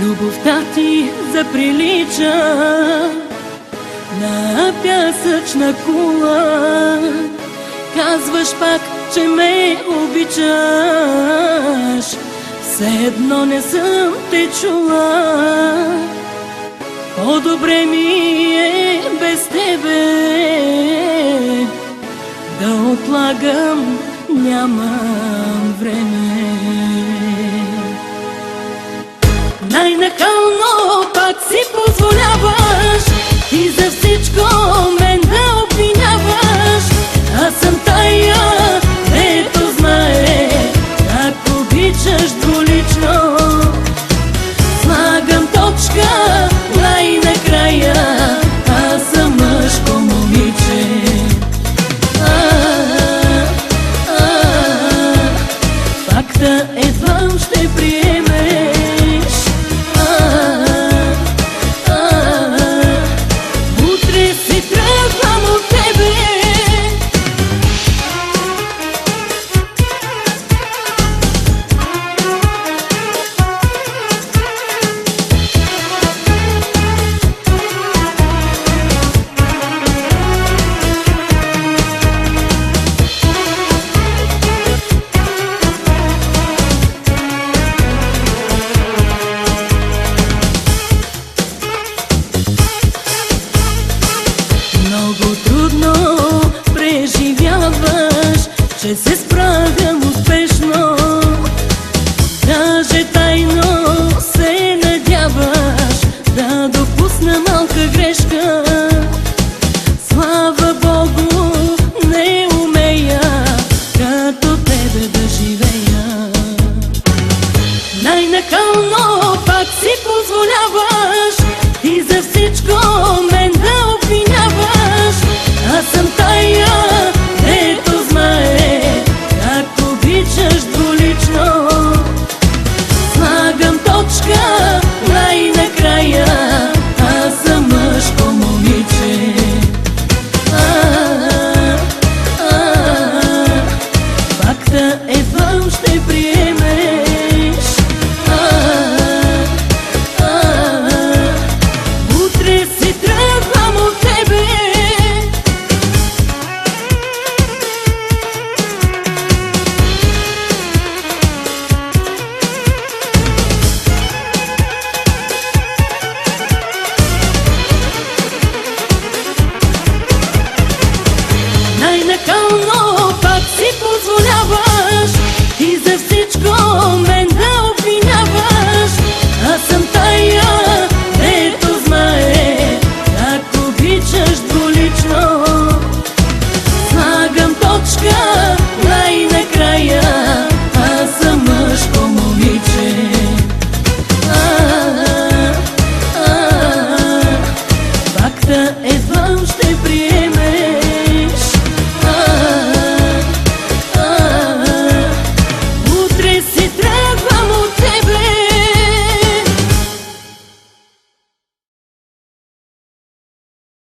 Любовта ти заприлича на пясъчна кула. Казваш пак, че ме обичаш, все едно не съм те чула. По-добре ми е без тебе, да отлагам нямам време. Най-нахално пак си позволяваш и за всичко мен да обвиняваш. Аз съм тая, дето знае как обичаш двулично. Слагам точка, най-накрая аз съм мъжко момиче. Факта едвам ще приемеш. Утре си тръгвам от тебе. Много трудно преживяваш, че се справям успешно. Даже тайно се надяваш да допусна малка грешка. Слава Богу, не умея като тебе да живея. Най-нахално пак си позволяваш и за